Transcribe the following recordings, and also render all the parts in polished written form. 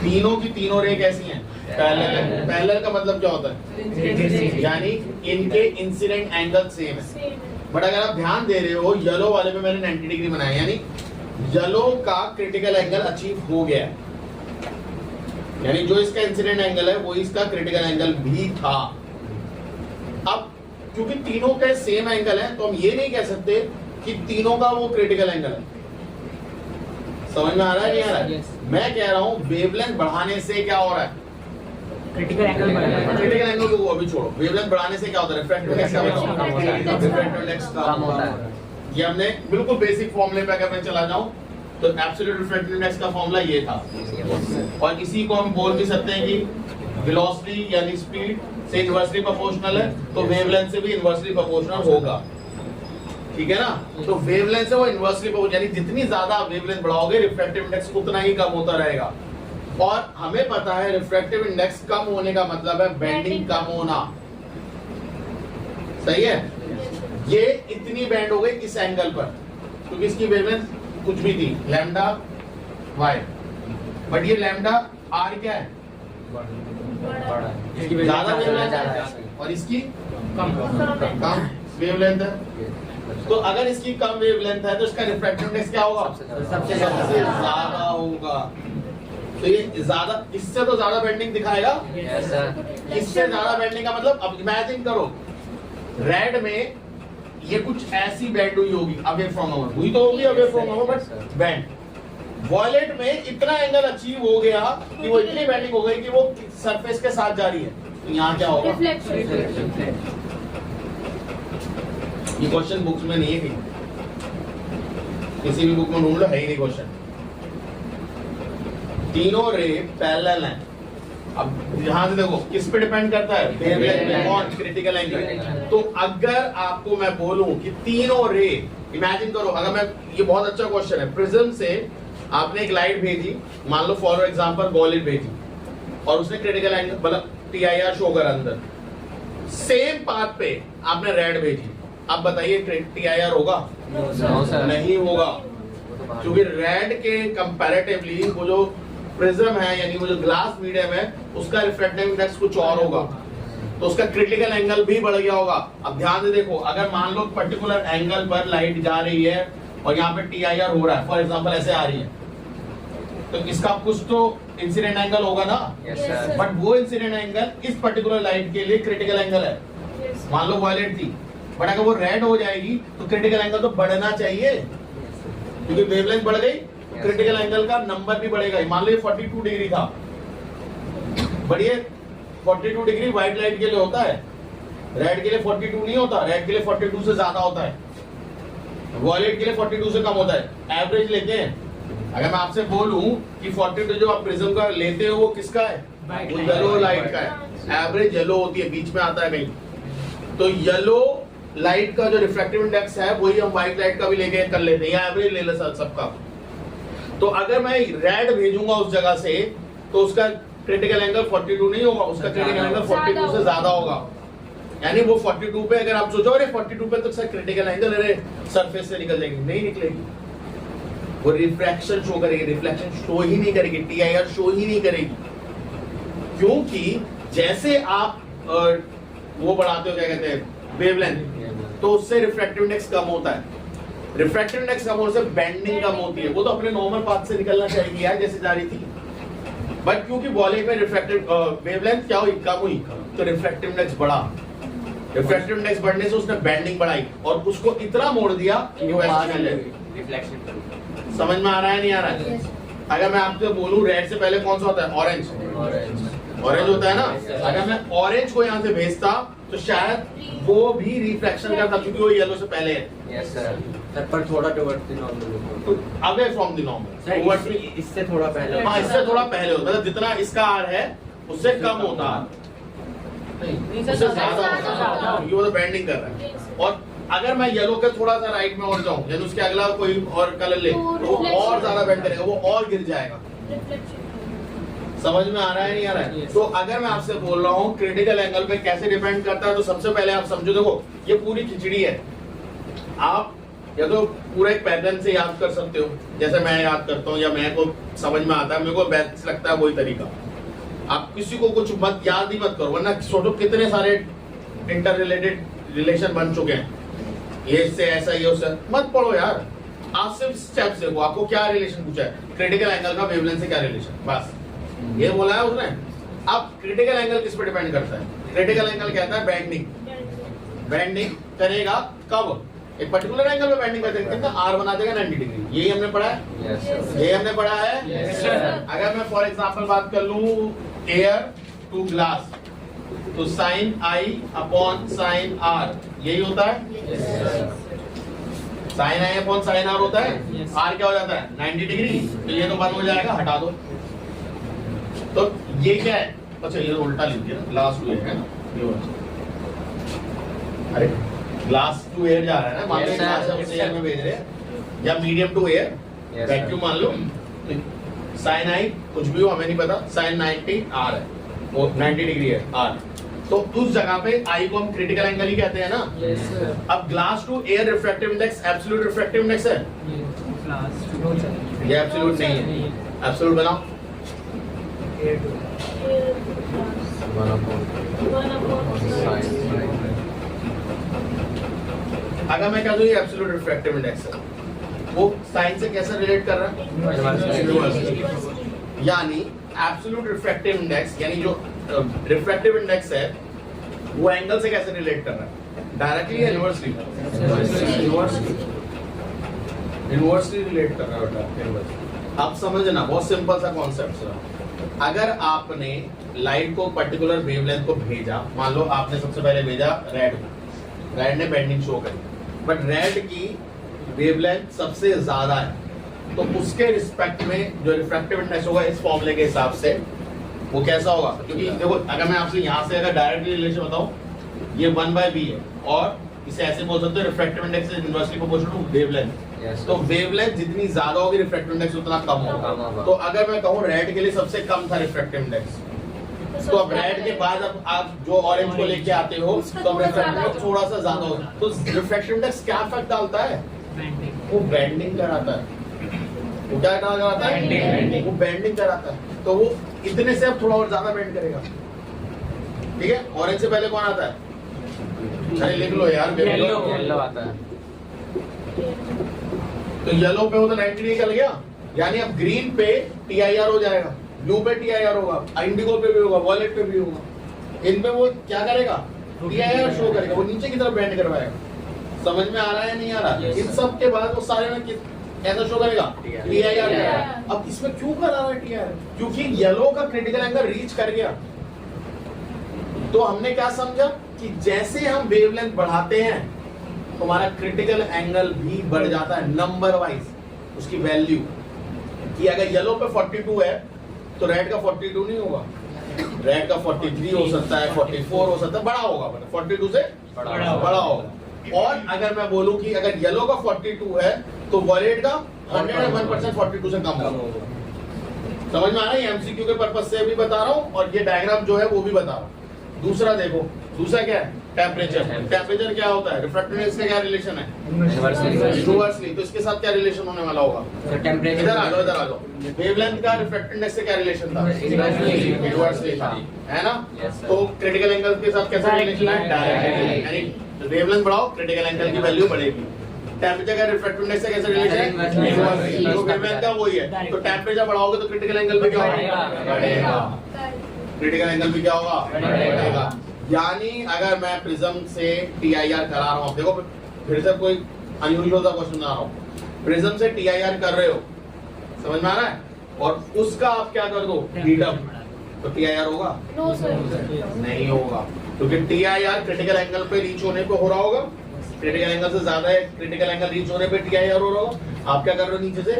तीनों की तीनों रे कैसी हैं? पैरेलल। पैरेलल का मतलब क्या होता है? यानी इनके इंसिडेंट एंगल सेम है। बट अगर आप ध्यान दे रहे हो, येलो वाले में मैंने 90 डिग्री बनाया, यानी येलो का क्रिटिकल एंगल अचीव हो गया है, यानी जो इसका इंसिडेंट एंगल है वो इसका क्रिटिकल एंगल भी था। अब क्योंकि तीनों के सेम एंगल है तो हम ये नहीं कह सकते कि तीनों का वो क्रिटिकल एंगल है। समझ में आ रहा है नहीं आ रहा है? मैं कह रहा हूं वेवलेंथ बढ़ाने से क्या हो रहा है? क्रिटिकल एंगल बढ़ेगा। क्रिटिकल एंगल को अभी छोड़ो, वेवलेंथ बढ़ाने से क्या होता है? रिफ्रैक्टिव इंडेक्स कम होता है। ये हमने बिल्कुल बेसिक फॉर्मूले पे अगर मैं चला जाऊं तो एब्सोल्यूट रिफ्रैक्टिव इंडेक्स का फॉर्मूला ये था, और इसी को हम बोल भी सकते हैं कि वेलोसिटी यानी स्पीड से इनवर्सली प्रोपोर्शनल है, तो वेवलेंथ से भी इनवर्सली प्रोपोर्शनल होगा। ठीक है ना? तो वेवलेंथ से वो इनवर्सली प्रोपोर्शनल, यानी जितनी ज्यादा आप वेवलेंथ बढ़ाओगे रिफ्रैक्टिव इंडेक्स उतना ही कम होता रहेगा। और हमें पता है रिफ्रैक्टिव इंडेक्स कम होने का मतलब है बेंडिंग कम होना। सही है? ये इतनी बेंड हो गई इस एंगल पर क्योंकि इसकी वेवलेंथ कुछ भी थी लैम्डा वाई, बट ये लैम्डा आर क्या है? ज्यादा वेवलेंथ है और इसकी कम वेवलेंथ है। तो अगर इसकी कम वेवलेंथ है तो इसका रिफ्रैक्टिव इंडेक्स क्या होगा? सबसे ज्यादा होगा। तो ये ज्यादा, इससे तो ज्यादा बेंडिंग दिखाएगा। इससे ज्यादा बेंडिंग का मतलब, अब इमेजिन करो रेड में ये कुछ ऐसी बेंड हुई होगी, अवे फ्रॉम नॉर्मल हुई तो होगी, away from normal but bend. Violet में इतना एंगल अचीव हो गया कि वो इतनी बेंडिंग हो गई कि वो सरफेस के साथ जा रही है, तो यहाँ क्या होगा? ये क्वेश्चन बुक्स में नहीं है, किसी भी बुक में ढूंढ लो, है ही नहीं क्वेश्चन। तीनों रे पैरेलल हैं। अब यहां से देखो किस पे डिपेंड करता है? वेवलेंथ पे। कौन? Critical angle. तो अगर आपको मैं बोलूं कि तीनों रे, इमेजिन करो, अगर मैं, ये बहुत अच्छा क्वेश्चन है, प्रिज्म से आपने एक लाइट भेजी, मान लो फॉर एग्जांपल गॉलिड भेजी, और उसने क्रिटिकल एंगल मतलब टीआईआर शो कर अंदर, सेम पाथ पे आपने रेड भेजी, अब बताइए टीआईआर होगा? नहीं होगा, क्योंकि रेड के कंपैरेटिवली वो जो प्रिज्म है यानी वो जो ग्लास मीडियम है उसका रिफ्रैक्टिव इंडेक्स कुछ और होगा, तो उसका क्रिटिकल एंगल भी बढ़ गया होगा। अब ध्यान से देखो, अगर मान लो पर्टिकुलर एंगल पर लाइट जा रही है और यहाँ पे टीआईआर हो रहा है, फॉर एग्जांपल ऐसे आ रही है, तो इसका कुछ तो इंसिडेंट एंगल होगा ना? बट वो इंसिडेंट एंगल इस पर्टिकुलर लाइट के लिए क्रिटिकल एंगल है। मान लो वॉयलेट थी, बट अगर वो रेड हो जाएगी तो क्रिटिकल एंगल तो बढ़ना चाहिए, क्योंकि वेवलेंथ बढ़ गई, क्रिटिकल एंगल का नंबर भी बढ़ेगा। मान लो ये 42 डिग्री था, बढ़िए 42 डिग्री व्हाइट लाइट के लिए होता है, रेड के लिए 42 नहीं होता, रेड के लिए 42 से ज्यादा होता है, वॉयलेट के लिए 42 से कम होता है। एवरेज लेते हैं, अगर मैं आपसे बोलूं कि 42 जो आप प्रिज्म का लेते हो वो किसका है? वो येलो लाइट का है। एवरेज येलो होती है, बीच में आता है कहीं, तो येलो लाइट का जो रिफ्रैक्टिव इंडेक्स है वही हम व्हाइट लाइट का भी लेके कर लेते हैं, या एवरेज ले ले सबका। तो अगर मैं रेड भेजूंगा उस जगह से तो उसका क्रिटिकल एंगल 42 नहीं होगा, उसका क्रिटिकल एंगल 42 से ज्यादा होगा। यानी वो 42 पे, अगर आप सोचो अरे 42 पे तो क्रिटिकल एंगल अरे सरफेस से निकल जाएगी, नहीं निकलेगी, वो रिफ्रैक्शन शो करेगी, रिफ्लेक्शन शो ही नहीं करेगी, टीआईआर शो ही नहीं करेगी, क्योंकि जैसे आप वो बढ़ाते हो, क्या कहते हैं, वेवलेंथ, तो उससे रिफ्रैक्टिव इंडेक्स कम होता है। रिफ्रैक्टिव इंडेक्स कम होने से बेंडिंग कम होती है, वो तो अपने नॉर्मल पाथ से निकलना चाहिए यार, जैसे जा रही थी, बट क्योंकि वॉलेट में रिफ्रैक्टिव वेवलेंथ क्या हुई? कम हुई, तो रिफ्रैक्टिव इंडेक्स बढ़ा। रिफ्रैक्टिव इंडेक्स बढ़ने से उसने बेंडिंग बढ़ाई और उसको इतना मोड़ दिया कि वो ऐसे चल जाएगी। रिफ्लेक्शन समझ में आ रहा है नहीं आ रहा है? अगर मैं आपसे बोलूं रेड से पहले कौन सा होता है? ऑरेंज। ऑरेंज होता है ना? अगर मैं ऑरेंज को यहाँ से भेजता तो शायद वो भी रिफ्लेक्शन करता, क्योंकि वो येलो से पहले है। यस सर, पर थोड़ा towards the normal, away from the normal, इससे थोड़ा पहले। हाँ, इससे थोड़ा पहले होता है, मतलब जितना इसका आर है उससे कम होता है, उससे ज्यादा होता है, वो तो बेंडिंग कर रहा है। और अगर मैं येलो के थोड़ा सा राइट में और जाऊं, यानी उसके अगला कोई और कलर ले, तो वो और ज्यादा बेंड करेगा, वो और गिर जाएगा। समझ में आ रहा है नहीं आ रहा है? तो अगर मैं आपसे बोल रहा हूँ क्रिटिकल एंगल पे कैसे डिपेंड करता है, तो सबसे पहले आप समझो, देखो ये पूरी खिचड़ी है, आप या तो पूरा एक पैटर्न से याद कर सकते हो, जैसे मैं याद करता हूँ या मैं को समझ में आता है, मेरे को बेस्ट लगता है वही तरीका। आप किसी को कुछ मत याद ही मत करो, वरना सोचो कितने सारे इंटर रिलेटेड रिलेशन बन चुके हैं, ये इससे ऐसा ये उससे, मत पढ़ो यार। आप सिर्फ स्टेप से वो आपको क्या रिलेशन पूछा है, क्रिटिकल एंगल का वेवलेंथ से क्या रिलेशन, बस ये बोला है उसने। अब क्रिटिकल एंगल किस पे डिपेंड करता है? क्रिटिकल एंगल कहता है बेंडिंग। बेंडिंग करेगा कब? एक पर्टिकुलर एंगल पे बेंडिंग कर देगा, कितना आर बना देगा 90 डिग्री। यही हमने पढ़ा है, यही हमने पढ़ा है। अगर मैं फॉर एग्जांपल बात कर लूं एयर टू ग्लास, तो sine i upon sine r यही होता है। Sine i upon sine r होता है। आर क्या हो जाता है 90 डिग्री, तो ये तो बंद हो जाएगा, हटा दो। तो ये क्या है? अच्छा ये उल्टा लिख दिया, ग्लास टू एयर है ना, ये होता है। अरे ग्लास टू एयर जा रहा है ना, मान लो ग्लास हम एयर में भेज रहे हैं, या मीडियम टू एयर वैक्यूम मान लो, साइन आई कुछ भी हो हमें नहीं पता, साइन 90 आर है, वो 90 डिग्री है आर, तो उस जगह पे आई को हम क्रिटिकल एंगल ही कहते हैं ना। अब glass to air refractive index absolute refractive index है, ये एब्सोल्यूट नहीं है, एब्सोल्यूट बनाओ। अगर मैं कह दूं ये एब्सोल्यूट रिफ्रैक्टिव इंडेक्स है, वो साइन से कैसे रिलेट कर रहा है? यानी एब्सोल्यूट रिफ्रैक्टिव इंडेक्स, यानी जो रिफ्रैक्टिव इंडेक्स है वो एंगल से कैसे रिलेट कर रहा है? डायरेक्टली या इनवर्सली? इनवर्सली रिलेट कर रहा है। आप समझना, बहुत सिंपल सा कॉन्सेप्ट है। अगर आपने लाइट को पर्टिकुलर वेवलेंथ को भेजा, मान लो आपने सबसे पहले भेजा रेड को, रेड ने बेंडिंग शो करी, बट रेड की वेवलेंथ सबसे ज्यादा है, तो उसके रिस्पेक्ट में जो रिफ्रैक्टिव इंडेक्स होगा इस फॉर्मूले के हिसाब से वो कैसा होगा? क्योंकि देखो अगर मैं आपसे यहाँ से अगर डायरेक्टली रिलेशन बताऊं, ये 1/b है, और इसे ऐसे बोल सकते हो refractive index is inversely proportional to wavelength. तो वेवलेंथ जितनी ज्यादा होगी रिफ्रैक्टिव इंडेक्स उतना कम होगा। तो अगर मैं कहूँ रेड के लिए सबसे कम था रिफ्रैक्टिव इंडेक्स, तो अब रेड के बाद अब आप जो ऑरेंज को लेके आते हो तो रिफ्रैक्टिव इंडेक्स थोड़ा सा ज्यादा होगा। तो रिफ्रैक्टिव इंडेक्स क्या इफेक्ट डालता है? वो बेंडिंग कराता है। वो क्या कराता है? वो बेंडिंग कराता है। तो वो इतने से अब थोड़ा और ज्यादा बेंड करेगा। ठीक है, ऑरेंज से पहले कौन आता है? अरे लिख लो यार, येलो आता है। तो येलो पे वो तो 90 निकल गया, यानी अब ग्रीन पे TIR हो जाएगा, ब्लू पे TIR होगा, इंडिगो पे भी होगा, वॉयलेट पे भी होगा। इनमें वो क्या करेगा? TIR शो करेगा, वो नीचे की तरफ बेंड करवाएगा। समझ में आ रहा है नहीं आ रहा? इन सब के बाद वो सारे में कैसा शो करेगा? TIR। अब इसमें क्यों करा रहा है TIR? क्योंकि येलो का क्रिटिकल एंगल रीच कर गया। तो हमने क्या समझा कि जैसे हम वेवलेंथ बढ़ाते हैं हमारा क्रिटिकल एंगल भी बढ़ जाता है नंबर वाइज, उसकी वैल्यू। कि अगर येलो पे 42 है तो रेड का 42 नहीं होगा, रेड का 43 हो सकता है, 44 हो सकता है, बड़ा होगा, 42 से बड़ा होगा। और अगर मैं बोलूं कि अगर येलो का 42 है तो वॉयलेट का 101% 42 से कम होगा। समझ में आ रहा है? MCQ के पर्पज से भी बता रहा हूँ और ये डायग्राम जो है वो भी बता रहा हूँ। दूसरा देखो, दूसरा क्या है? टेम्परेचर। टेम्परेचर क्या होता है? रिफ्रैक्टिव इंडेक्स का क्या रिलेशन है? इनवर्सली। तो इसके साथ क्या रिलेशन होने वाला होगा? टेम्परेचर। इधर आ जाओ, इधर आ जाओ। वेवलेंथ का रिफ्रैक्टिव इंडेक्स से क्या रिलेशन था? इनवर्सली था, है ना? तो क्रिटिकल एंगल के साथ कैसा रिलेशन है? डायरेक्टली। यानी वेवलेंथ बढ़ाओ, क्रिटिकल एंगल की वैल्यू बढ़ेगी। टेम्परेचर का रिफ्रैक्टिव इंडेक्स से कैसा रिलेशन है? इनवर्सली। तो वेवलेंथ का वही है। तो टेम्परेचर बढ़ाओगे तो क्रिटिकल एंगल भी क्या होगा? बढ़ेगा। क्रिटिकल एंगल भी क्या होगा? बढ़ेगा। यानी अगर मैं प्रिज्म से TIR करा रहा हूँ, देखो फिर से कोई अनयूजुअल सा क्वेश्चन आ रहा हूँ, प्रिज्म से TIR कर रहे हो, समझ में आ रहा है? और उसका आप क्या कर दो? हीटअप, तो TIR होगा? नहीं होगा, क्योंकि TIR क्रिटिकल एंगल पे रीच होने पे हो रहा होगा, क्रिटिकल एंगल से ज्यादा है, क्रिटिकल एंगल रीच होने पे TIR हो रहा होगा। आप क्या कर रहे हो? नीचे से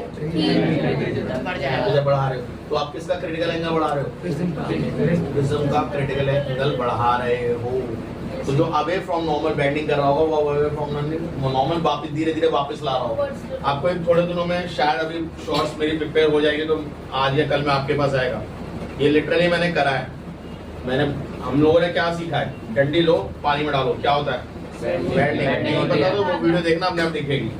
बढ़ा रहे हो। तो आप किसका क्रिटिकल एंगल बढ़ा रहे हो? प्रिज्म का क्रिटिकल एंगल बढ़ा रहे हो। तो जो अवे फ्रॉम नॉर्मल बेंडिंग कर रहा होगा वो अवे फ्रॉम नॉर्मल वापस धीरे धीरे वापस ला रहा होगा। आपको इन थोड़े दिनों में शायद अभी शॉर्ट्स मेरी प्रिपेयर हो जाएगी, तो आज या कल में आपके पास आएगा। ये लिटरली मैंने करा है। हम लोगों ने क्या सीखा है? डंडी लो, पानी में डालो, क्या होता है? बेंडिंग। नहीं पता तो वो वीडियो देखना, अपने आप दिखेगी।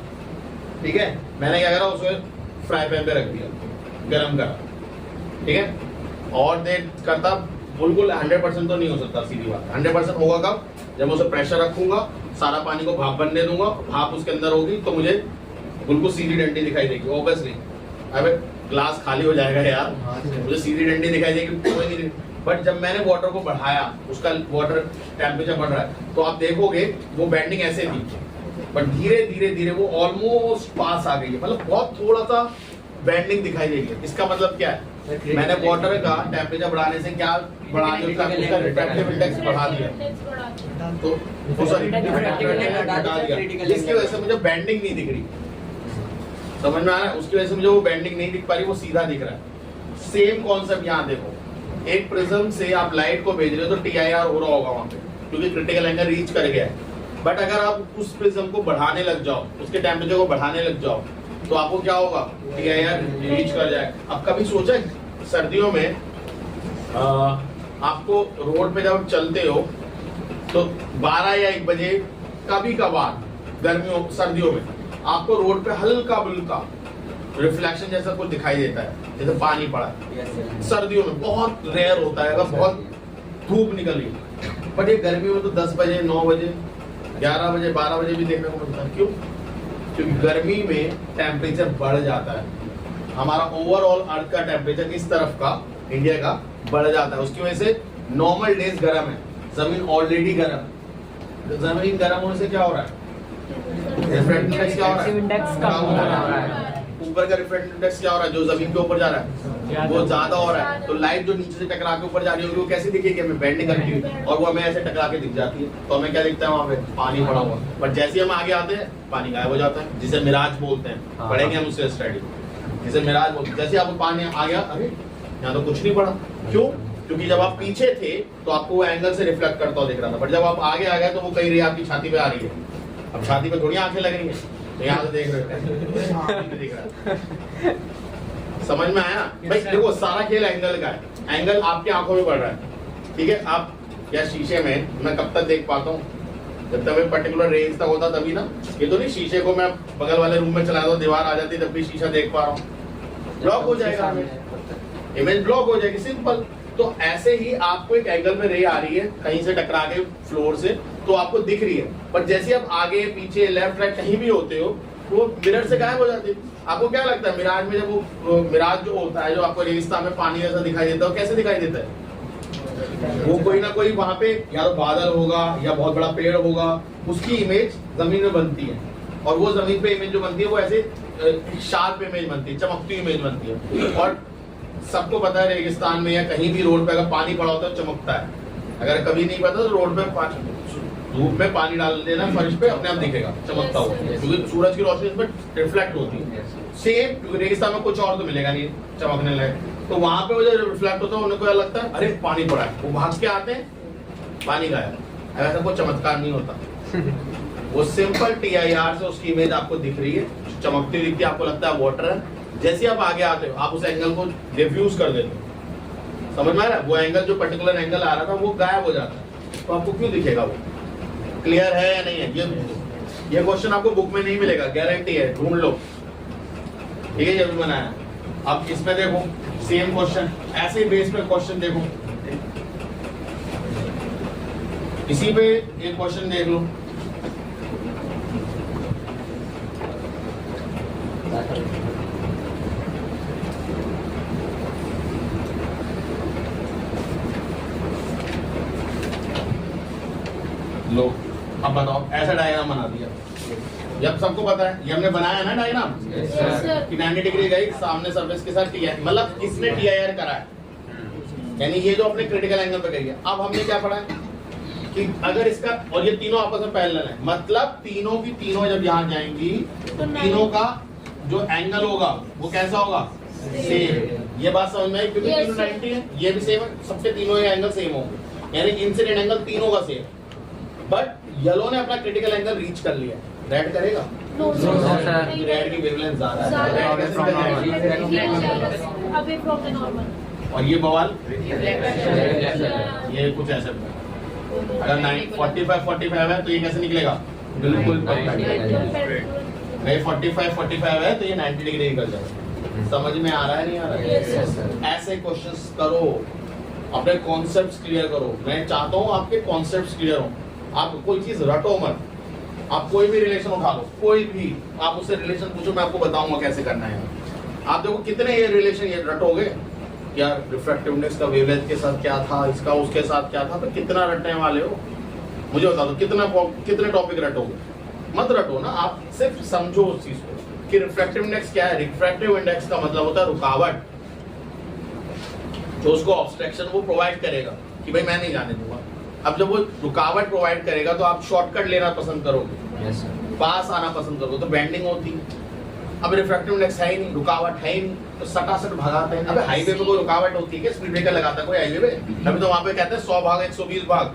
ठीक है, मैंने क्या करा, उसको फ्राई पैन पे रख दिया, गरम करा, ठीक है। और देर करता बिल्कुल 100% तो नहीं हो सकता, सीधी बात। 100% होगा कब, जब मैं उसे प्रेशर रखूंगा, सारा पानी को भाप बनने दूंगा, भाप उसके अंदर होगी तो मुझे बिल्कुल सीधी डंडी दिखाई देगी। ऑब्वियसली अबे ग्लास खाली हो जाएगा यार, मुझे सीधी डंडी दिखाई देगी, कोई नहीं। बट जब मैंने वाटर को बढ़ाया, उसका वाटर टेम्परेचर बढ़ रहा है, तो आप देखोगे वो बेंडिंग ऐसे थी, बट धीरे धीरे धीरे वो ऑलमोस्ट पास आ गई है, मतलब बहुत थोड़ा सा बेंडिंग दिखाई देगी। इसका मतलब क्या है, मैंने वाटर का टेम्परेचर बढ़ाने से क्या बढ़ा दिया, उसका रिफ्रैक्टिव इंडेक्स बढ़ा दिया, तो सॉरी हटा दिया, जिसकी वजह से मुझे बेंडिंग नहीं दिख रही। समझ में आ रहा है, उसकी वजह से मुझे वो बेंडिंग नहीं दिख पा रही, वो सीधा दिख रहा है। सेम कॉन्सेप्ट यहाँ देखो, एक प्रिज्म से आप लाइट को भेज रहे हो तो TIR हो रहा होगा वहां पे, क्योंकि क्रिटिकल एंगल रीच कर गया है। बट अगर आप उस प्रिज्म को बढ़ाने लग जाओ, उसके टेम्परेचर को बढ़ाने लग जाओ, तो आपको क्या होगा, TIR रीच कर जाएगा। अब कभी सोचा सर्दियों में आपको रोड पे जब चलते हो तो 12 या 1 बजे कभी कभार गर्मियों सर्दियों में आपको रोड पे हल्का बुल्का रिफ्लेक्शन जैसा कुछ दिखाई देता है, जैसे पानी पड़ा है। सर्दियों में बहुत रेयर होता है, अगर बहुत धूप निकली। बट ये गर्मियों में तो 10 बजे, 9 बजे, 11 बजे, 12 बजे भी देखने को मिलता है। क्यों? क्योंकि गर्मी में टेम्परेचर बढ़ जाता है, हमारा ओवरऑल अर्थ का टेम्परेचर इस तरफ का इंडिया का बढ़ जाता है। उसकी वजह से नॉर्मल डेज गर्म है, जमीन ऑलरेडी गर्म। जमीन गर्म होने से क्या हो रहा है, रिफ्रैक्टिव इंडेक्स क्या हो रहा है, इंडेक्स कम हो रहा है। ऊपर का रिफ्रैक्टिव इंडेक्स क्या हो रहा है, जो जमीन के ऊपर जा रहा है वो ज्यादा हो रहा है। तो लाइट जो नीचे से टकरा के ऊपर जा रही होगी वो कैसी दिखेगी, हमें बेंड करती हुई, और वो हमें ऐसे टकरा के दिख जाती है। तो हमें क्या दिखता है वहाँ पे, पानी पड़ा हुआ। बट जैसे हम आगे आते हैं पानी गायब हो जाता है, जिसे मिराज बोलते हैं। पढ़ेंगे हम उससे स्टडी, जिसे मिराज बोलते हैं। जैसे आपको पानी आ गया, अरे यहाँ तो कुछ नहीं पड़ा। क्यों? क्योंकि जब आप पीछे थे तो आपको वो एंगल से रिफ्लेक्ट करता हुआ दिख रहा था, बट जब आप आगे आ गए तो वो कहीं आपकी छाती पे आ रही है। अब छाती पे थोड़ी आंखें लग रही है, तो यहाँ से देख रहे हैं, दिख रहा है। समझ में आया भाई? देखो सारा खेल एंगल का है, एंगल आपकी आंखों में पड़ रहा है, ठीक है। आप या शीशे में मैं कब तक देख पाता हूँ, जब तक मैं पर्टिकुलर रेंज तक होता तभी ना। ये तो नहीं शीशे को मैं बगल वाले रूम में चला दो, दीवार आ जाती तब भी शीशा देख पा रहा हूँ, ब्लॉक हो जाएगा, इमेज ब्लॉक हो जाएगी, सिंपल। तो ऐसे ही आपको एक एंगल में रे आ रही है कहीं से टकरा के फ्लोर से, तो आपको दिख रही है। पर जैसे आप आगे पीछे लेफ्ट राइट कहीं भी होते हो, वो मिरर से गायब हो जाती है। आपको क्या लगता है मिराज में, जब वो मिराज जो होता है, जो आपको रेगिस्तान में पानी जैसा दिखाई देता है, कैसे दिखाई देता है? वो कोई ना कोई वहां पे या तो बादल होगा या बहुत बड़ा पेड़ होगा, उसकी इमेज जमीन में बनती है। और वो जमीन पे इमेज जो बनती है वो ऐसे शार्प इमेज बनती है, चमकती इमेज बनती है। और सबको पता है रेगिस्तान में या कहीं भी रोड पे अगर पानी पड़ा होता है चमकता है। अगर कभी नहीं पता तो रोड पे धूप में पानी डाल देना फर्श पे, अपने आप दिखेगा चमकता हुआ, क्योंकि सूरज की रोशनी इसमें रिफ्लेक्ट होती है। सेम क्योंकि रेगिस्तान में कुछ और तो मिलेगा नहीं चमकने लगे, तो वहां पे वो जो रिफ्लेक्ट होता है उनको क्या लगता है, अरे पानी पड़ा है, वो भाग के आते हैं, पानी गायब। ऐसा कोई चमत्कार नहीं होता, वो सिंपल TIR से उसकी इमेज आपको दिख रही है, चमकती दिखती है, आपको लगता है वाटर है। जैसे आप आगे आते हो आप उस एंगल को डिफ्यूज कर देते हो, समझ में आ रहा है? वो एंगल जो पर्टिकुलर एंगल आ रहा था वो गायब हो जाता है, तो आपको क्यों दिखेगा वो? क्लियर है या नहीं है? ये क्वेश्चन आपको बुक में नहीं मिलेगा, गारंटी है, ढूंढ लो, ठीक है। ये भी बनाया। अब इसमें देखो सेम क्वेश्चन, ऐसे बेस पे क्वेश्चन देखो, इसी पे एक क्वेश्चन देख लो। लो अब बताओ, ऐसा डायग्राम बना दिया, ये अब सबको पता है, ये हमने बनाया ना डायग्राम कि 90 डिग्री गई सामने सरफेस के साथ TIR, मतलब इसने TIR करा है, यानी ये जो अपने क्रिटिकल एंगल पे गई है। अब हमने क्या पढ़ा है कि अगर इसका और ये तीनों आपस में पैरेलल है, मतलब तीनों की तीनों जब यहाँ जाएंगी तो तीनों का जो एंगल होगा वो कैसा होगा, सेम। ये बात समझ में आई? क्योंकि तीनों 90 है, ये भी सेम है, सबके तीनों एंगल सेम होंगे, यानी इंसिडेंट एंगल तीनों का सेम। बट येलो ने अपना क्रिटिकल एंगल रीच कर लिया, रेड करेगा? रेड की वेवलेंथ ज्यादा है, और ये बवाल ये कुछ ऐसे, अगर 45 है तो ये कैसे निकलेगा? बिल्कुल ये 45 है तो ये 90 डिग्री निकल जाएगा। समझ में आ रहा है नहीं आ रहा है? Yes, sir. ऐसे क्वेश्चंस करो, अपने कॉन्सेप्ट्स क्लियर करो। मैं चाहता हूँ आपके कॉन्सेप्ट्स क्लियर हो, आप कोई चीज रटो मत। आप कोई भी रिलेशन उठा लो, कोई भी आप उससे रिलेशन पूछो, मैं आपको बताऊंगा कैसे करना है। आप देखो कितने ये रिलेशन ये रटोगे यार, रिफ्रैक्टिव इंडेक्स का वेवलेंथ के साथ क्या था, इसका उसके साथ क्या था, तो कितना रटने वाले हो मुझे बता दो। कितने टॉपिक रटोगे? मत रटो ना, आप सिर्फ समझो उस चीज को कि रिफ्रैक्टिव इंडेक्स क्या है। रिफ्रैक्टिव इंडेक्स का मतलब होता है रुकावट, जो उसको ऑब्स्ट्रक्शन वो प्रोवाइड करेगा कि भाई मैं नहीं जाने दूंगा। अब जब वो रुकावट प्रोवाइड करेगा तो आप शॉर्टकट लेना पसंद करोगे, Yes, sir. पास आना पसंद करोगे, तो बेंडिंग होती है। अब रिफ्रैक्टिव इंडेक्स है ही नहीं, रुकावट है ही नहीं, तो सटासट भगाते हैं। अबे हाईवे पे कोई रुकावट होती है क्या? स्पीड ब्रेकर लगाता है कोई हाईवे पे? अभी तो वहां पे कहते हैं 100 भाग 120 भाग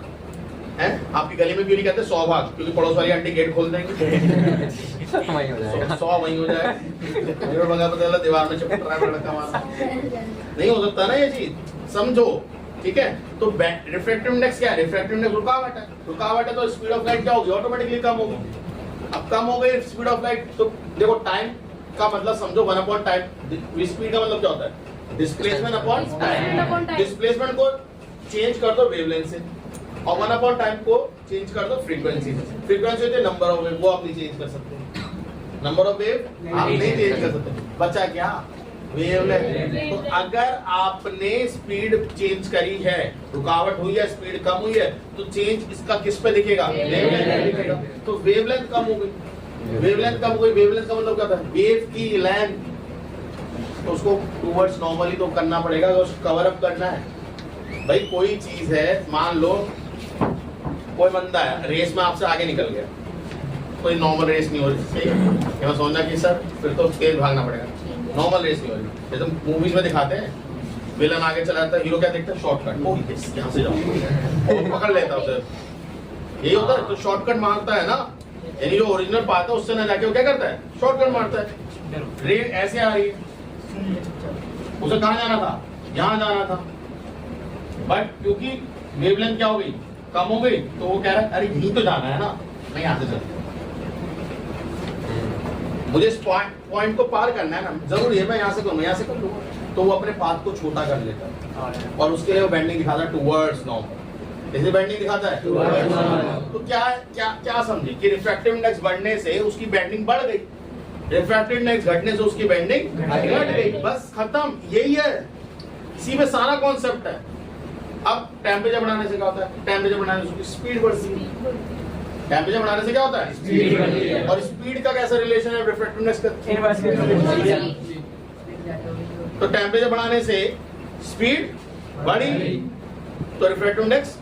है। आपकी गली में क्यों नहीं कहते 100 भाग? क्योंकि पड़ोस वाली आंटी गेट खोल देंगे। वही हो जाएगा। 100 वहीं हो जाएगा। मेरे को बंगा पता चला दीवार में चिपक रहा है लड़का मारा। नहीं हो सकता ना ये चीज, समझो ठीक है। तो रिफ्रैक्टिव इंडेक्स क्या है? रिफ्रैक्टिव इंडेक्स रुकावट है। रुकावट है तो स्पीड ऑफ लाइट क्या होगी? ऑटोमेटिकली कम होगी। अब कम हो गई स्पीड ऑफ लाइट, तो देखो टाइम का मतलब समझो 1 अपॉन टाइम। स्पीड का मतलब क्या होता है? Displacement upon time. डिस्प्लेसमेंट को चेंज कर दो वेवलेंथ से, और 1 अपॉन टाइम को चेंज कर दो फ्रीक्वेंसी से। फ्रीक्वेंसी होती है नंबर ऑफ वेव, वो आप नहीं चेंज कर सकते। नंबर ऑफ वेव आप नहीं चेंज कर सकते। बचा क्या? वेवलेंथ। तो अगर आपने स्पीड चेंज करी है, रुकावट हुई है, स्पीड कम हुई है, तो चेंज इसका किस पे दिखेगा? वेवलेंथ दिखेगा। तो वेवलेंथ कम हो गई। वेवलेंथ कम हो गई। वेवलेंथ का मतलब क्या था? वेव की लेंथ, तो उसको टुवर्ड्स नॉर्मली तो करना पड़ेगा, तो उसको कवर अप करना है। भाई कोई चीज है, मान लो कोई बंदा है रेस में आपसे आगे निकल गया, कोई नॉर्मल रेस नहीं हो रही, मैं सोचना कि सर फिर तो तेज भागना पड़ेगा। नॉर्मल रेस नहीं हो रही, जैसे मूवीज में दिखाते हैं विलन आगे चला जाता है, हीरो क्या देखता है? शॉर्टकट। ओह यस, यहाँ से जाओ, और पकड़ लेता है उसे। यही होता है, तो शॉर्टकट मारता है ना, यानी जो ओरिजिनल पाथ है उससे ना जाके वो क्या करता है? शॉर्टकट मारता है। रेस ऐसे आ रही है, उसे कहाँ जाना था? यहाँ जाना था, बट क्योंकि वेवलेंथ क्या हो गई? कम हो गई, तो वो कह रहा है अरे यहीं तो जाना है ना, मैं यहाँ से चलता हूँ। मुझे इस पॉइंट को पार करना है ना, जरूरी है मैं यहाँ से करूँ, मैं यहाँ से कर लूँगा। तो वो अपने पाथ को छोटा कर लेता है, और उसके लिए वो बेंडिंग दिखाता है टुवर्ड्स नॉर्मल। कैसे बेंडिंग दिखाता है? तो क्या क्या क्या समझे कि रिफ्रैक्टिव इंडेक्स बढ़ने से उसकी बेंडिंग बढ़ गई, रिफ्रैक्टिव इंडेक्स घटने से उसकी बेंडिंग घट गई। बस खत्म, यही है, इसी में सारा कॉन्सेप्ट है। अब टेम्परेचर बढ़ाने से क्या होता है? टेम्परेचर बढ़ाने से उसकी स्पीड बढ़ती है। टेम्परेचर बढ़ाने से क्या होता है? स्पीड बढ़ती है। और स्पीड का कैसा रिलेशन है रिफ्रैक्टिव इंडेक्स का? तो टेम्परेचर बढ़ाने से स्पीड बढ़ी, तो रिफ्रैक्टिव इंडेक्स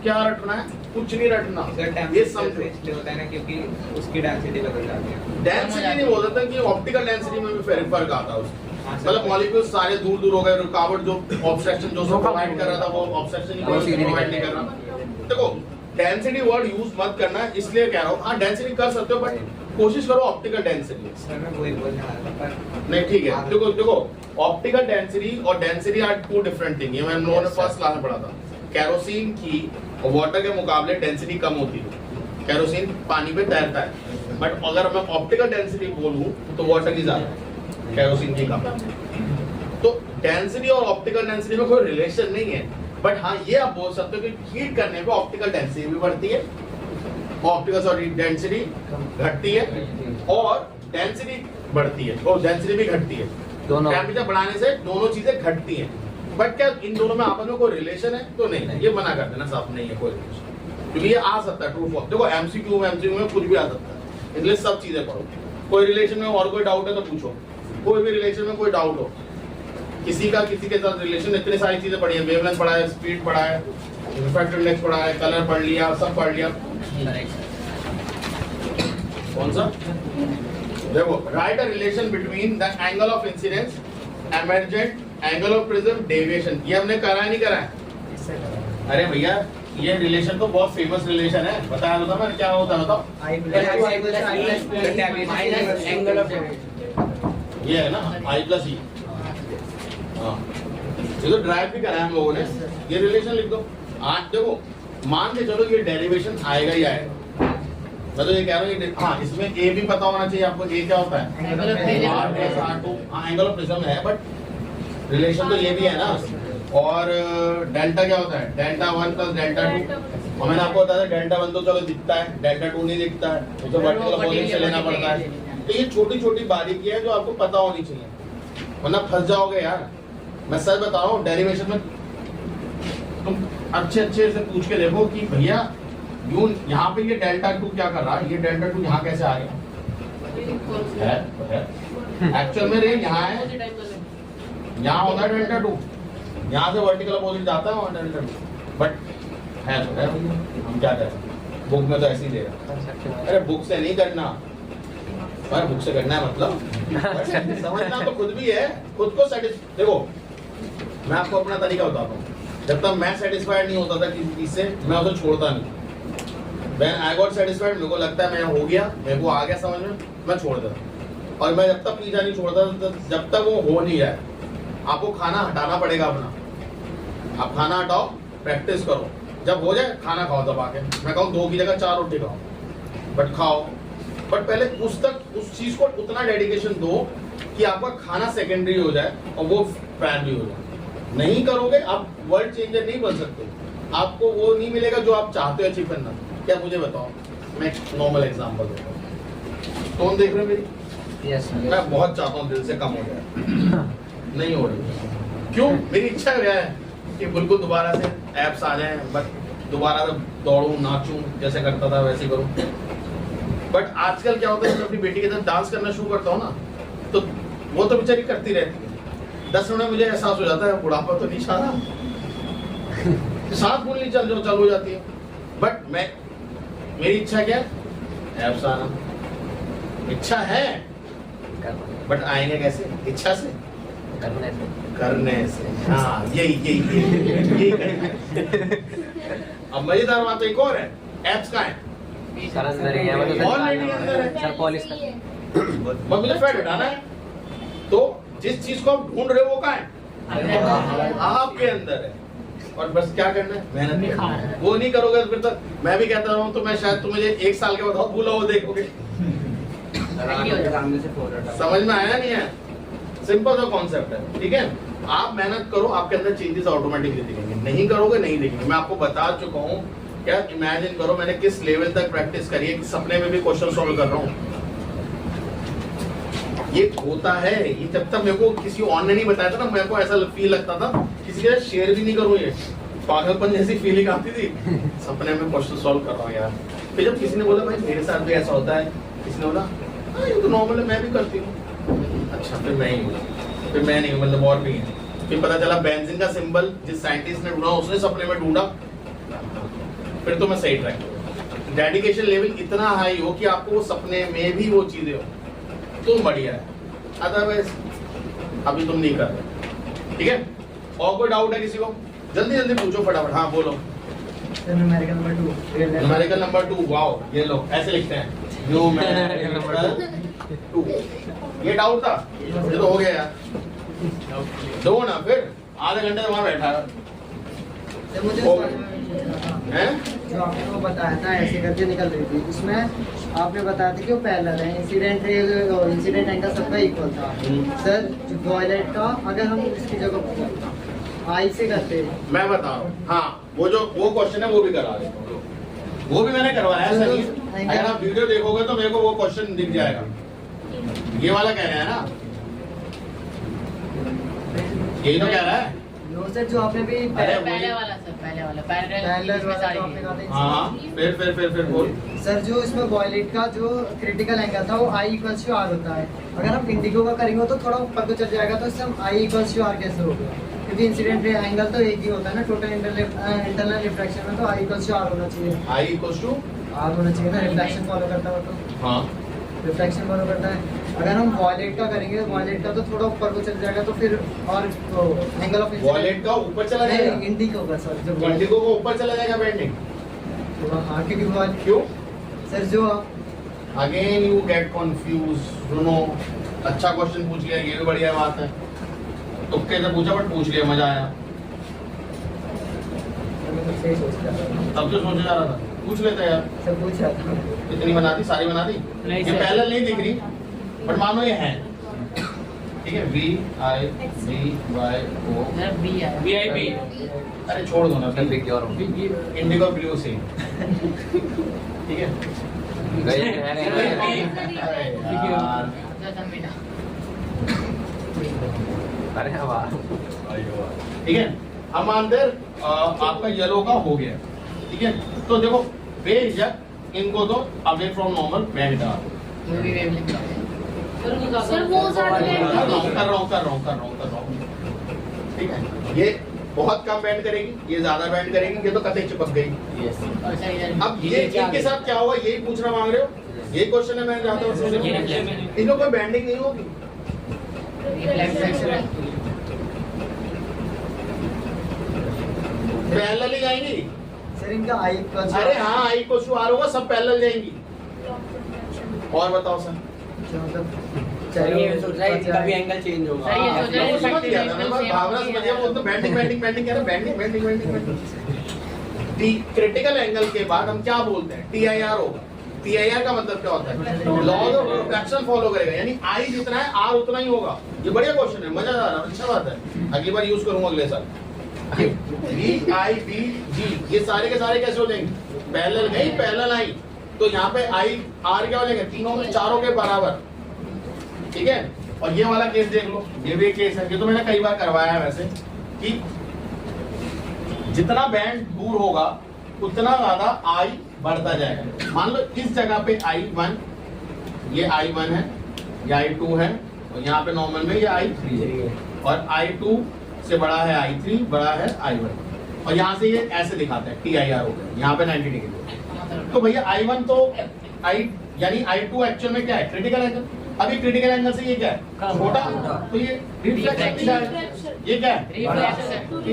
क्या रटना है? कुछ नहीं रटना, ये समझो। होता है ना, क्योंकि उसकी डेंसिटी बदल जाती है। डेंसिटी नहीं बोल सकता कि ऑप्टिकल डेंसिटी में भी फर्क आता है उसमें। मतलब मॉलिक्यूल्स सारे दूर दूर हो गए, रुकावट जो ऑब्स्ट्रक्शन जो प्रोवाइड कर रहा था वो ऑब्स्ट्रक्शन प्रोवाइड नहीं कर रहा। देखो डेंसिटी वर्ड यूज मत करना, इसलिए कह रहा हूँ। हाँ डेंसिटी कर सकते हो, बट कोशिश करो ऑप्टिकल डेंसिटी। सर मैं वही बोलने वाला था, पर नहीं ठीक है, देखो देखो ऑप्टिकल डेंसिटी और density are two different thing. ये मैं हम लोगों ने फर्स्ट क्लास में पढ़ा था। कैरोसिन की और वाटर के मुकाबले डेंसिटी कम होती है। कैरोसिन पानी पे तैरता है, बट अगर मैं ऑप्टिकल डेंसिटी बोलूं तो वाटर की ज्यादा है, कैरोसिन की कम। तो डेंसिटी और ऑप्टिकल डेंसिटी में कोई रिलेशन नहीं है, बट हाँ ये आप बोल सकते हो कि हीट करने पे ऑप्टिकल डेंसिटी भी बढ़ती है, ऑप्टिकल सॉरी डेंसिटी घटती है, और डेंसिटी बढ़ती है और डेंसिटी भी घटती है। दोनों टेम्परेचर बढ़ाने से दोनों चीजें घटती हैं, बट क्या इन दोनों में आपस में कोई रिलेशन है? तो नहीं, ये मना कर देना साफ, नहीं है कोई रिलेशन। क्योंकि ये आ सकता है ट्रू फॉल्स। देखो एमसीक्यू में कुछ भी आ सकता है, इसलिए सब चीजें पढ़ो। कोई रिलेशन में और कोई डाउट है तो पूछो, कोई भी रिलेशन में कोई डाउट हो, किसी के साथ रिलेशन, इतनी सारी चीजें पढ़ी है, वेवलेंथ पढ़ा है, स्पीड पढ़ा है, रिफ्रैक्टिव इंडेक्स पढ़ा है, कलर पढ़ लिया, सब पढ़ लिया। कौन सा? देखो right a relation between the angle of incidence, emergent angle of prism, deviation. ये हमने करा है नहीं करा है? अरे भैया ये रिलेशन तो बहुत फेमस रिलेशन है, बताया तो था मैंने, क्या होता है बताओ? एंगल ऑफ ये है ना I प्लस ई। हाँ ये तो ड्राइव भी करा है हम लोगों ने, ये रिलेशन लिख दो। आज देखो मान के चलो ये डेरिवेशन आएगा ही आएगा, मैं तो ये कह रहा हूँ कि हाँ इसमें ए भी पता होना चाहिए आपको। ए क्या होता है एंगल ऑफ प्रिज्म। R+R2। हाँ एंगल ऑफ प्रिज्म है, बट रिलेशन तो ये भी है ना। और डेल्टा क्या होता है, डेल्टा 1 प्लस डेल्टा 2। और मैंने आपको बताया डेल्टा 1 तो चलो दिखता है, डेल्टा 2 नहीं दिखता है, तो वर्टिकल अपोजिट से लेना पड़ता है। तो ये छोटी छोटी बारीकियां है जो आपको पता होनी चाहिए, वरना फंस जाओगे यार। मैं सच बता रहा हूँ, डेरिवेशन में तुम अच्छे से पूछ के देखो कि भैया यूं यहाँ पे ये डेल्टा 2 क्या कर रहा है, ये डेल्टा 2 यहाँ कैसे आ गया है। एक्चुअल में रे यहाँ है, यहाँ होता है डेल्टा 2, यहाँ से वर्टिकल अपोजिट जाता है वहाँ डेल्टा 2, बट है तो है, हम क्या करें, बुक में तो ऐसे ही दे रहा। अरे बुक से नहीं करना, पर बुक से करना है मतलब समझना तो खुद भी है, खुद को सेटिस्फाई। देखो मैं आपको अपना तरीका बताता हूँ, जब तक मैं सेटिस्फाइड नहीं होता था किसी चीज से, मैं उसे छोड़ता नहीं। When I got satisfied, मेरे को लगता है मैं हो गया, मेरे को आ गया समझ में, मैं छोड़ देता। और मैं जब तक पीछा नहीं छोड़ता जब तक वो हो नहीं जाए। आपको खाना हटाना पड़ेगा अपना, आप खाना हटाओ, प्रैक्टिस करो, जब हो जाए खाना खाओ दबा के। मैं कहूँ 2 की जगह 4 रोटी खाओ, बट खाओ, बट पहले उस चीज को उतना डेडिकेशन दो कि आपका खाना सेकेंडरी हो जाए और वो प्राइमरी हो जाए। नहीं करोगे आप वर्ल्ड चेंजर नहीं बन सकते, आपको वो नहीं मिलेगा जो आप चाहते हो अचीव करना। क्या मुझे बताओ, मैं एक नॉर्मल एग्जांपल देता हूँ। टोन देख रहे हो मेरी? यस मैं बहुत चाहता हूँ दिल से कम हो जाए, नहीं हो रही। क्यों? मेरी इच्छा है कि बिल्कुल दोबारा से एप्स आ जाएं, बस दोबारा से दौड़ूं, नाचूं, जैसे करता था वैसे करूं। बट आजकल क्या होता है, जब अपनी बेटी के साथ डांस करना शुरू करता हूँ ना, तो वो तो बेचारी करती रहती है। 10 मिनट में मुझे एहसास हो जाता है बुढ़ापा तो नहीं छा साथ बोलनी चालू हो जाती है। बट मेरी इच्छा क्या है, एप्स आना इच्छा है, बट आएंगे कैसे? इच्छा से, करने से। हाँ यही अब मजेदार बात एक और है, एप्स का है सर अंदर ही है, मतलब ऑलरेडी अंदर है सर पॉलिश का। बस मुझे फैट हटाना है, तो जिस चीज को आप ढूंढ रहे हो वो कहाँ है? आपके अंदर है। और बस क्या करना है, मेहनत करना है। वो नहीं करोगे तो फिर तक मैं भी कहता हूँ, तो मैं शायद तुम मुझे 1 साल के बाद बहुत भूला वो देखोगे। समझ में आया नहीं है? सिंपल सा कॉन्सेप्ट है, ठीक है। आप मेहनत करो, आपके अंदर चेंजेस ऑटोमेटिकली दिखेंगे। नहीं करोगे नहीं दिखेंगे। मैं आपको बता चुका हूँ, क्या इमेजिन करो मैंने किस लेवल तक प्रैक्टिस करी है, सपने में भी क्वेश्चन सॉल्व कर रहा हूँ। ये होता है, ये जब तक मेरे को किसी और ने नहीं बताया था ना, मेरे को ऐसा फील लगता था किसी के साथ शेयर भी नहीं करूँ, ये पागलपन जैसी फीलिंग आती थी। सपने में क्वेश्चन सॉल्व कर रहा हूँ यार। फिर जब किसी ने बोला भाई मेरे साथ भी ऐसा होता है, किसी ने बोला हाँ ये तो नॉर्मल है, मैं भी करती हूँ। अच्छा फिर मैं ही हूँ, फिर मैं नहीं हूँ, मतलब और भी है। फिर पता चला बेंजीन का सिंबल जिस साइंटिस्ट ने ढूंढा उसने सपने में ढूंढा, फिर तो मैं सही ट्रैक पे। डेडिकेशन लेवल इतना हाई हो कि आपको वो सपने में भी वो चीजें हो तो बढ़िया है, अदरवाइज अभी तुम नहीं कर रहे। ठीक है, और कोई डाउट है किसी को? जल्दी जल्दी पूछो फटाफट। हाँ बोलो। न्यूमेरिकल नंबर 2, वाओ, ये लो ऐसे लिखते हैं न्यूमेरिकल नंबर 2। ये डाउट था, ये तो हो गया यार। दो ना, फिर आधे घंटे से वहां बैठा है। जो आपने वो बताया था ऐसे करके निकल रही थी, उसमें आपने बताया था कि वो पैरेलल है, इंसिडेंट एंगल सबका इक्वल था। सर जो वॉयलेट का अगर हम इसकी जगह आई से करते हैं, मैं बता रहा हूँ। हाँ वो क्वेश्चन है वो भी करा रहे हो, वो भी मैंने करवाया है। सर अगर आप वीडियो देखोगे तो मेरे को वो क्वेश्चन दिख जाएगा। ये वाला कह रहे हैं ना, यही तो कह रहा है। सर जो आपने भी पहले वाला पैरेलल इसमें सारी है। हाँ फिर बोल। सर जो इसमें वॉयलेट का जो क्रिटिकल एंगल था वो आई इक्वल्स टू आर होता है। अगर हम इंडिगो का करेंगे तो थोड़ा ऊपर को चल जाएगा, तो इससे हम आई इक्वल्स टू आर कैसे होगा? क्योंकि इंसिडेंट एंगल तो एक ही होता है ना टोटल इंटरनल रिफ्रैक्शन में, तो आई इक्वल्स टू आर होना चाहिए। आई इक्वल्स टू आर होना चाहिए ना, रिफ्लेक्शन फॉलो करता हो तो। हाँ रिफ्लेक्शन फॉलो करता है। अगर हम वॉयलेट का करेंगे, वॉयलेट का तो थोड़ा ऊपर को चल जाएगा, तो फिर और एंगल ऑफ वॉलेट का ऊपर चला जाएगा, इंडिगो का सर जो इंडिगो को ऊपर चला जाएगा बेंडिंग। हाँ क्योंकि वॉयलेट क्यों? सर जो अगेन यू गेट कंफ्यूज। सुनो, अच्छा क्वेश्चन पूछ लिया, ये भी बढ़िया बात है। तुक्के से पूछा बट पूछ लिया, मजा आया। सही सोच रहा था। तब तो सोचा जा रहा था पूछ लेते हैं यार, सब पूछा था। कितनी बना दी, सारी बना दी। नहीं ये सर। पैरेलल नहीं दिख रही, बट मानो ये है, ठीक है। V I V Y O, sir B आया। VIP अरे छोड़ दो ना, सब बिग और इंडिगो ब्लू से, ठीक है। गए अरे यार, सर बेटा। अरे वाह ठीक है। अब मानते हैं आपका येलो का हो गया, ठीक है। तो देखो बेझक इनको तो अवे फ्रॉम नॉर्मल बैंड डाल, मूवी वेवलेंथ का है। सर वो साथ में कर रहा हूँ, ठीक है। ये बहुत कम बैंड करेगी, ये ज्यादा बैंड करेगी, ये तो कतई चिपक गई। और सर इधर अब ये इनके साथ क्या होगा, यही पूछना मांग रहे हो, यही क्वेश्चन है। मैं चाहता हूँ इनको कोई बैंडिंग नहीं होगी, लेफ्ट साइड से पैरेलल ही जाएंगी। सर इनका आई इक्वल्स अरे हाँ, आई को आर होगा, सब पैरेलल जाएंगी। और बताओ सर, चलिए कभी एंगल चेंज होगा। सर ये सोच रहे हैं समझ गया था मैं, effective भावना समझ गया। वो तो बैंडिंग कह रहे, बैंडिंग। टी क्रिटिकल एंगल के बाद हम क्या बोलते हैं, TIR होगा। TIR का मतलब क्या होता है, लॉ ऑफ रिफ्रैक्शन फॉलो करेगा, यानी आई जितना है आर उतना ही होगा। ये बढ़िया क्वेश्चन है, मजा आ रहा है, अच्छा बात है। अगली बार यूज करूंगा अगले साल। V I B G ये सारे के सारे कैसे हो जाएंगे, पैरेलल गई, पैरेलल आई, तो यहाँ पे I R क्या हो जाएंगे, तीनों चारों के बराबर, ठीक है। और ये वाला केस देख लो, ये भी केस है, ये तो मैंने कई बार करवाया है वैसे, कि जितना बैंड दूर होगा उतना ज्यादा I बढ़ता जाएगा। मान लो इस जगह पे I1, ये I1 है, ये I2 है, और यहाँ पे नॉर्मल में ये I3 है, और I2 से बड़ा है I3, बड़ा है I1, और यहाँ से ये ऐसे दिखाता है TIR हो गया, यहाँ पे 90 डिग्री। तो भैया I1 तो यानी I2 एक्चुअल में क्या है, क्रिटिकल एंगल। अभी क्रिटिकल एंगल से ये क्या है, छोटा, तो ये रिफ्लेक्शन दिखाएगा। ये क्या है, ये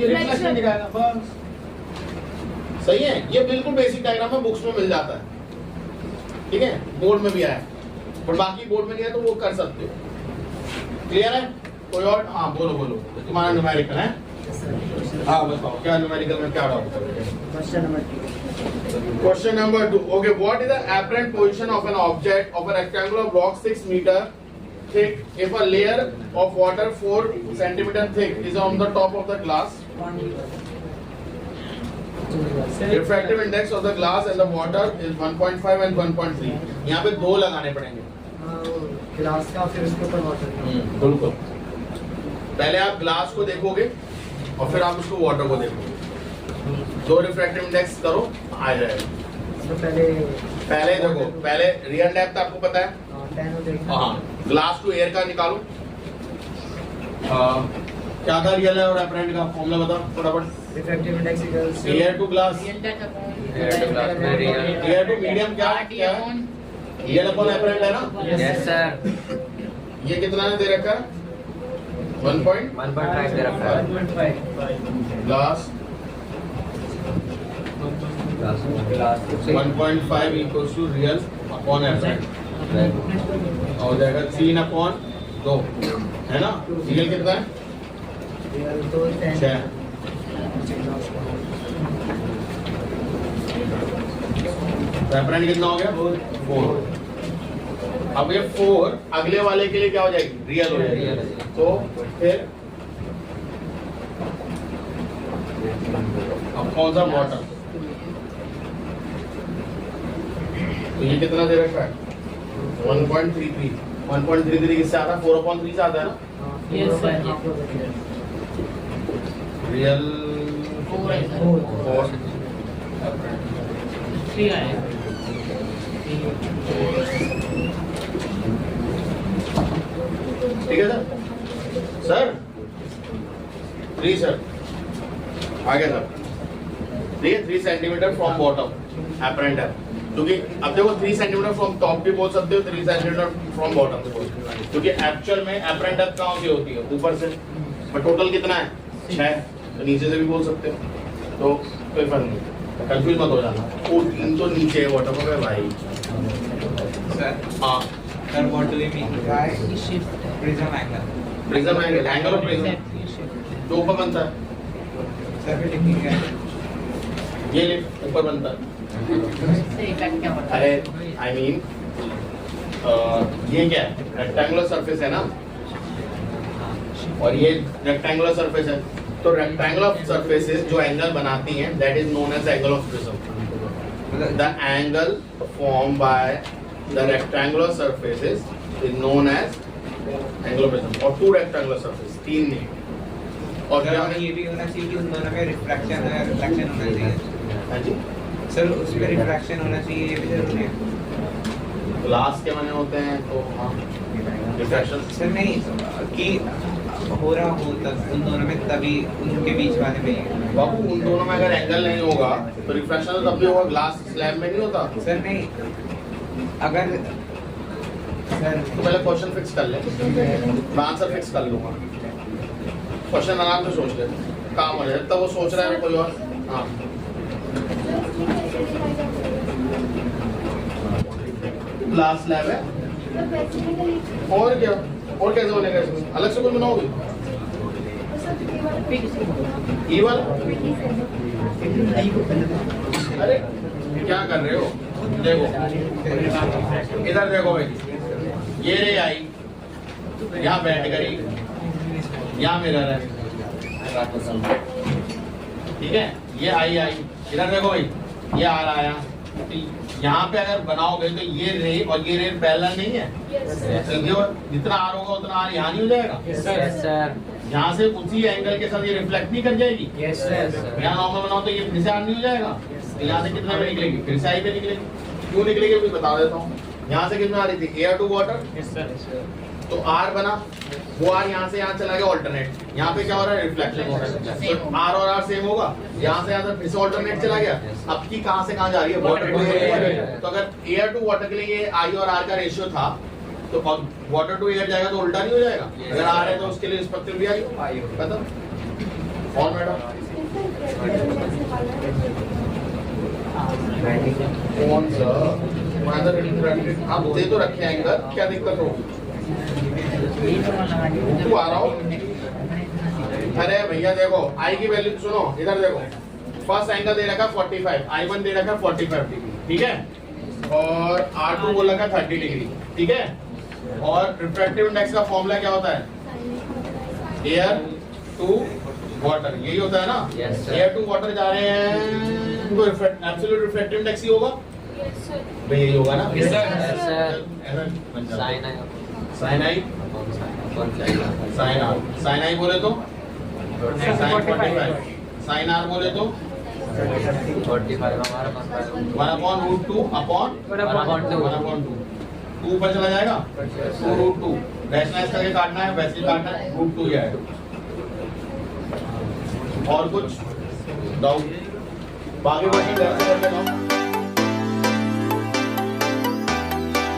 रिफ्लेक्शन दिखाएगा, बस सही है। ये बिल्कुल बेसिक डायग्राम में बुक्स में मिल जाता है, ठीक है, बोर्ड में भी आया, और बाकी बोर्ड में नहीं है तो वो कर सकते हो। क्लियर है? कोई और? हाँ बोलो, तुम्हारा न्यूमेरिकल है। हाँ बताओ, क्या न्यूमेरिकल में क्या डाउट है? Question number 2. Okay, what is the apparent position of an object of a rectangular block 6 meter thick if a layer of water 4 centimeter thick is on the top of the glass? Refractive index of the glass and the water is 1.5 and 1.3. यहाँ पे दो लगाने पड़ेंगे। Glass का फिर उसके ऊपर water. बिल्कुल। पहले आप ग्लास को देखोगे और फिर आप उसको वाटर को देखोगे। दो रिफ्रैक्टिव इंडेक्स करो, आ जाएगा। तो पहले देखो, पहले रियल डेप्थ आपको पता है, 10 देखना। हाँ, ग्लास टू एयर का निकालो। क्या था रियल है और अपरेंट का फॉर्मूला बताओ फटाफट। Refractive index equals air to glass, real touch upon air to medium क्या है, रियल अपॉन अपरेंट है ना। यस सर, ये कितना ने दे रखा है, 1.5 दे रखा है। 1.5 glass 1.5 equals to real upon apparent, हो जाएगा 3 अपॉन 2, है ना। रियल कितना है, तो 10 6। अपरेंट कितना हो गया, 4। अब ये 4 अगले वाले के लिए क्या हो जाएगी, रियल हो जाएगी। तो फिर अब कौन सा बॉटम, तो ये कितना दे रखा है, 1.33। 1.33 किससे आता है, 4/3 से आता है ना। Yes, sir. रियल 4 है सर। 4 3 आएगा। ठीक है सर, 3 सर, आगे सर, ठीक है। 3 सेंटीमीटर फ्रॉम बॉटम अपरेंट है, क्योंकि अब देखो 3 सेंटीमीटर फ्रॉम टॉप भी बोल सकते हो, 3 सेंटीमीटर फ्रॉम बॉटम भी बोल सकते हो, क्योंकि एक्चुअल में अपरेंट डेप्थ कहाँ से होती है, ऊपर से, पर टोटल कितना है, 6, तो नीचे से भी बोल सकते हो, तो कोई फर्क नहीं, कंफ्यूज मत हो जाना। वो 3 तो नीचे है बॉटम में भाई। हाँ, Sir, what do we mean by prism angle? Prism angle, angle of prism जो ऊपर बनता है, Sir, we taking ये ऊपर बनता है, इससे इफेक्ट क्या पड़ता अरे है? आई मीन ये क्या है, रेक्टेंगुलर सरफेस है ना, और ये रेक्टेंगुलर सरफेस है, तो रेक्टेंगुलर सरफेसेस जो एंगल बनाती हैं that is known as angle of prism. The angle form by the rectangular surfaces is known as angle of prism. और टू रेक्टेंगुलर सरफेस, तीन नहीं। और सर क्या हमें ये भी होना चाहिए कि उन दोनों में रिफ्रैक्शन होना चाहिए। हाँ जी, सर उसमें रिफ्रैक्शन होना चाहिए, ये भी जरूरी है। ग्लास के बने होते हैं तो हाँ रिफ्रैक्शन। सर नहीं कि हो रहा हो तब उन दोनों में, तभी उनके बीच वाले में ही। बाबू उन दोनों में अगर एंगल नहीं होगा तो रिफ्रैक्शन तो तब भी होगा, ग्लास स्लैब में नहीं होता। सर नहीं, अगर सर तो पहले क्वेश्चन फिक्स कर ले, मैं आंसर फिक्स कर लूंगा। क्वेश्चन आराम से सोच ले, काम हो जाए। तब वो सोच रहा है कोई और। हाँ ग्लास स्लैब है, और क्या, और कैसे बनेगा इसमें? अलग से कुछ बनाओगे? ई वाला? अरे क्या कर रहे हो? देखो इधर देखो भाई, ये रे आई, यहाँ बैठ गई, यहाँ मिरर है, ठीक है। ये आई, इधर देखो भाई, ये आ रहा है। यहाँ पे अगर बनाओगे तो ये रे और ये रे पैरेलल नहीं है। तो ये जितना आर होगा उतना आर यहाँ नहीं हो जाएगा। Yes sir. यहाँ से उसी एंगल के साथ ये रिफ्लेक्ट नहीं कर जाएगी। Yes sir. यहाँ नॉर्मल बनाओ तो ये फिर से आर नहीं हो जाएगा। तो यहाँ से कितना में निकलेगी? फिर से आई पे निकलेगी। क्यों निकलेगी भी बता देता हूँ। यहाँ से कितना आ रही थी? एयर टू वाटर, तो आर बना, वो आर यहाँ से यहाँ चला गया ऑल्टरनेट। यहाँ पे क्या हो रहा है? रिफ्लेक्शन हो रहा है। तो आर और आर सेम होगा, यहाँ से यहाँ से फिर से ऑल्टरनेट चला गया। अब की कहाँ से कहाँ जा रही है? Water to air. तो अगर एयर टू वाटर के लिए ये आई और आर का रेशियो था, तो वाटर टू एयर जाएगा तो उल्टा नहीं हो जाएगा? अगर आर है तो उसके लिए रिस्पेक्टिव भी आई खत्म। और मैडम कौन सा आप दे तो रखे एंगल, क्या दिक्कत होगी? तू आ रहा हूँ। अरे भैया देखो, आई की वैल्यू सुनो, इधर देखो। फर्स्ट एंगल दे रखा 45, I1 दे रखा 45 डिग्री, ठीक है। और R2 बोला का 30 डिग्री, ठीक है। और रिफ्रैक्टिव इंडेक्स का फॉर्मूला क्या होता है? एयर टू वाटर, यही होता है ना? Yes, sir. Air to water जा रहे हैं तो एब्सोल्यूट रिफ्रैक्टिव इंडेक्स ही होगा भाई, यही होगा ना? Yes, sir. Yes, sir. Sine I sine I, sine R, sine I बोले तो साइन 45, साइन आर बोले तो 45 हमारा 1/√2 अपॉन 1/2, 2 ऊपर चला जाएगा, 2√2 रैशनलाइज करके काटना है, वैसे ही काटना है, √2 ही आएगा। और कुछ डाउट? बाकी वर्किंग करते रहते हैं।